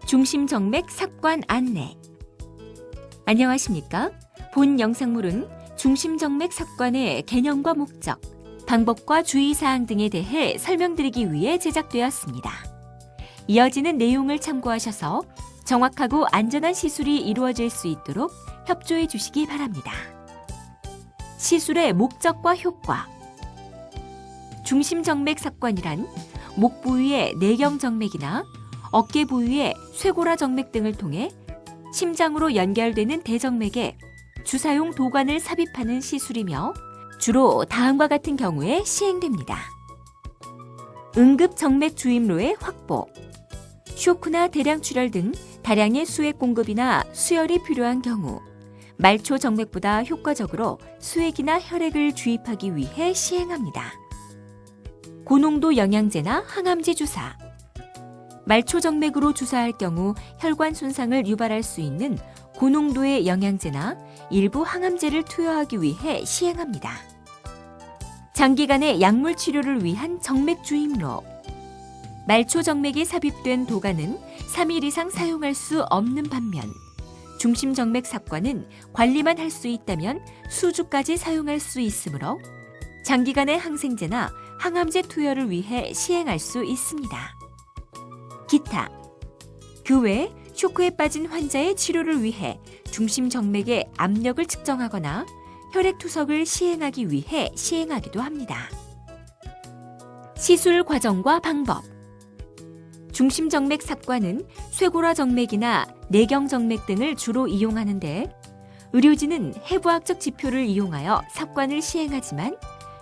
중심정맥 삭관 안내. 안녕하십니까? 본 영상물은 중심정맥 삭관의 개념과 목적, 방법과 주의사항 등에 대해 설명드리기 위해 제작되었습니다. 이어지는 내용을 참고하셔서 정확하고 안전한 시술이 이루어질 수 있도록 협조해 주시기 바랍니다. 시술의 목적과 효과. 중심정맥 삭관이란 목 부위의 내경정맥이나 어깨 부위의 쇄골화정맥 등을 통해 심장으로 연결되는 대정맥에 주사용 도관을 삽입하는 시술이며 주로 다음과 같은 경우에 시행됩니다. 응급정맥 주입로의 확보, 쇼크나 대량출혈 등 다량의 수액 공급이나 수혈이 필요한 경우 말초 정맥보다 효과적으로 수액이나 혈액을 주입하기 위해 시행합니다. 고농도 영양제나 항암제 주사, 말초 정맥으로 주사할 경우 혈관 손상을 유발할 수 있는 고농도의 영양제나 일부 항암제를 투여하기 위해 시행합니다. 장기간의 약물 치료를 위한 정맥 주입로, 말초 정맥에 삽입된 도관은 3일 이상 사용할 수 없는 반면 중심정맥 삭관은 관리만 할 수 있다면 수주까지 사용할 수 있으므로 장기간의 항생제나 항암제 투여를 위해 시행할 수 있습니다. 기타, 그 외 쇼크에 빠진 환자의 치료를 위해 중심정맥의 압력을 측정하거나 혈액 투석을 시행하기 위해 시행하기도 합니다. 시술 과정과 방법. 중심정맥 삭관은 쇄골화정맥이나 내경정맥 등을 주로 이용하는데 의료진은 해부학적 지표를 이용하여 삭관을 시행하지만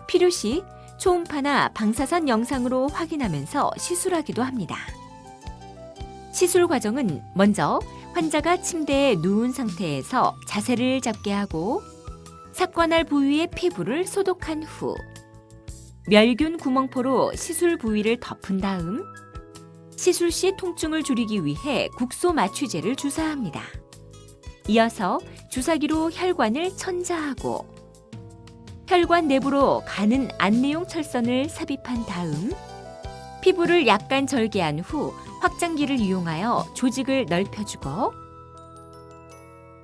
필요시 초음파나 방사선 영상으로 확인하면서 시술하기도 합니다. 시술 과정은 먼저 환자가 침대에 누운 상태에서 자세를 잡게 하고 삭관할 부위의 피부를 소독한 후 멸균 구멍포로 시술 부위를 덮은 다음 시술 시 통증을 줄이기 위해 국소 마취제를 주사합니다. 이어서 주사기로 혈관을 천자하고 혈관 내부로 가는 안내용 철선을 삽입한 다음 피부를 약간 절개한 후 확장기를 이용하여 조직을 넓혀주고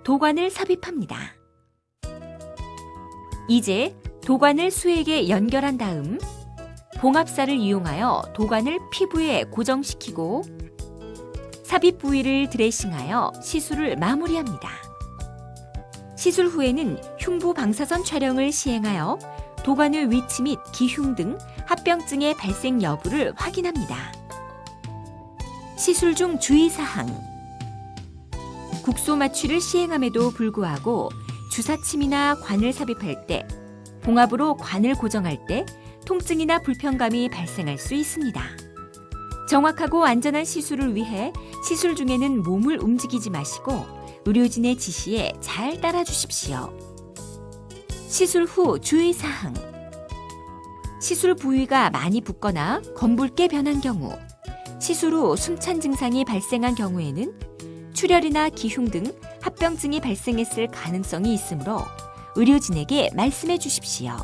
도관을 삽입합니다. 이제 도관을 수액에 연결한 다음 봉합살을 이용하여 도관을 피부에 고정시키고 삽입 부위를 드레싱하여 시술을 마무리합니다. 시술 후에는 흉부 방사선 촬영을 시행하여 도관의 위치 및 기흉 등 합병증의 발생 여부를 확인합니다. 시술 중 주의사항. 국소 마취를 시행함에도 불구하고 주사침이나 관을 삽입할 때, 봉합으로 관을 고정할 때 통증이나 불편감이 발생할 수 있습니다. 정확하고 안전한 시술을 위해 시술 중에는 몸을 움직이지 마시고 의료진의 지시에 잘 따라 주십시오. 시술 후 주의사항. 시술 부위가 많이 붓거나 검붉게 변한 경우, 시술 후 숨찬 증상이 발생한 경우에는 출혈이나 기흉 등 합병증이 발생했을 가능성이 있으므로 의료진에게 말씀해 주십시오.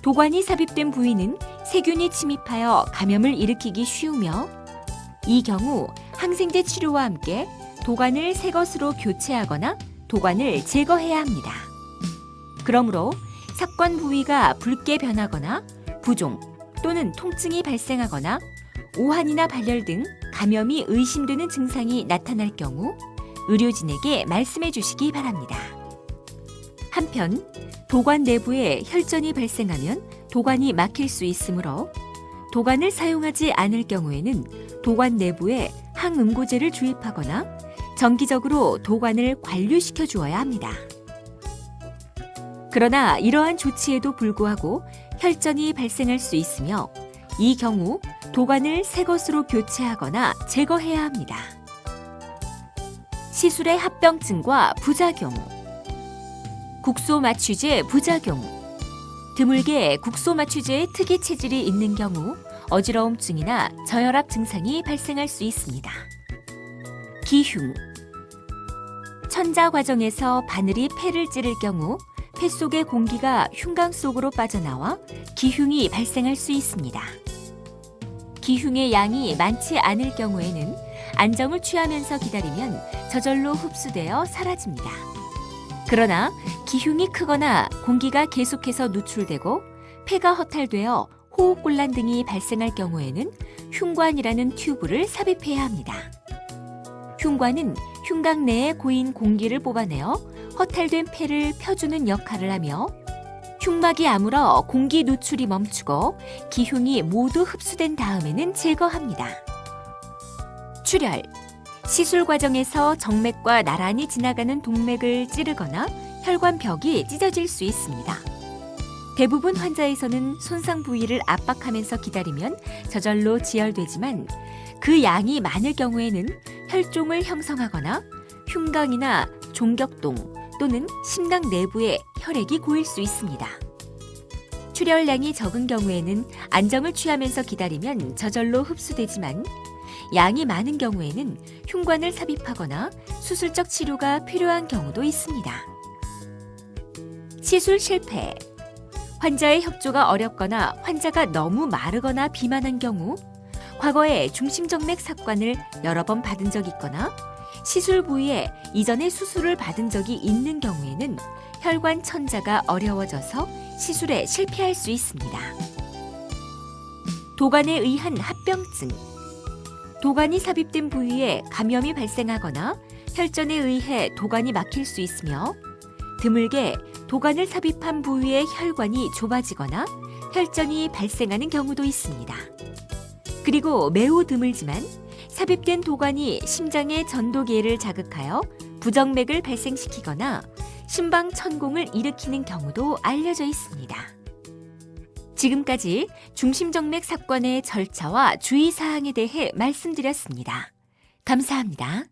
도관이 삽입된 부위는 세균이 침입하여 감염을 일으키기 쉬우며 이 경우 항생제 치료와 함께 도관을 새 것으로 교체하거나 도관을 제거해야 합니다. 그러므로 삭관 부위가 붉게 변하거나 부종 또는 통증이 발생하거나 오한이나 발열 등 감염이 의심되는 증상이 나타날 경우 의료진에게 말씀해 주시기 바랍니다. 한편 도관 내부에 혈전이 발생하면 도관이 막힐 수 있으므로 도관을 사용하지 않을 경우에는 도관 내부에 항응고제를 주입하거나 정기적으로 도관을 관류시켜 주어야 합니다. 그러나 이러한 조치에도 불구하고 혈전이 발생할 수 있으며 이 경우 도관을 새 것으로 교체하거나 제거해야 합니다. 시술의 합병증과 부작용. 국소 마취제 부작용. 드물게 국소 마취제의 특이 체질이 있는 경우 어지러움증이나 저혈압 증상이 발생할 수 있습니다. 기흉. 천자 과정에서 바늘이 폐를 찌를 경우 폐 속의 공기가 흉강 속으로 빠져나와 기흉이 발생할 수 있습니다. 기흉의 양이 많지 않을 경우에는 안정을 취하면서 기다리면 저절로 흡수되어 사라집니다. 그러나 기흉이 크거나 공기가 계속해서 누출되고 폐가 허탈되어 호흡곤란 등이 발생할 경우에는 흉관이라는 튜브를 삽입해야 합니다. 흉관은 흉곽 내에 고인 공기를 뽑아내어 허탈된 폐를 펴주는 역할을 하며 흉막이 아물어 공기 누출이 멈추고 기흉이 모두 흡수된 다음에는 제거합니다. 출혈. 시술 과정에서 정맥과 나란히 지나가는 동맥을 찌르거나 혈관벽이 찢어질 수 있습니다. 대부분 환자에서는 손상 부위를 압박하면서 기다리면 저절로 지혈되지만 그 양이 많을 경우에는 혈종을 형성하거나 흉강이나 종격동 또는 심낭 내부에 혈액이 고일 수 있습니다. 출혈량이 적은 경우에는 안정을 취하면서 기다리면 저절로 흡수되지만 양이 많은 경우에는 흉관을 삽입하거나 수술적 치료가 필요한 경우도 있습니다. 시술 실패. 환자의 협조가 어렵거나 환자가 너무 마르거나 비만한 경우, 과거에 중심정맥 삭관을 여러 번 받은 적이 있거나 시술 부위에 이전에 수술을 받은 적이 있는 경우에는 혈관 천자가 어려워져서 시술에 실패할 수 있습니다. 도관에 의한 합병증. 도관이 삽입된 부위에 감염이 발생하거나 혈전에 의해 도관이 막힐 수 있으며 드물게 도관을 삽입한 부위의 혈관이 좁아지거나 혈전이 발생하는 경우도 있습니다. 그리고 매우 드물지만 삽입된 도관이 심장의 전도기회를 자극하여 부정맥을 발생시키거나 심방천공을 일으키는 경우도 알려져 있습니다. 지금까지 중심정맥 삭관의 절차와 주의사항에 대해 말씀드렸습니다. 감사합니다.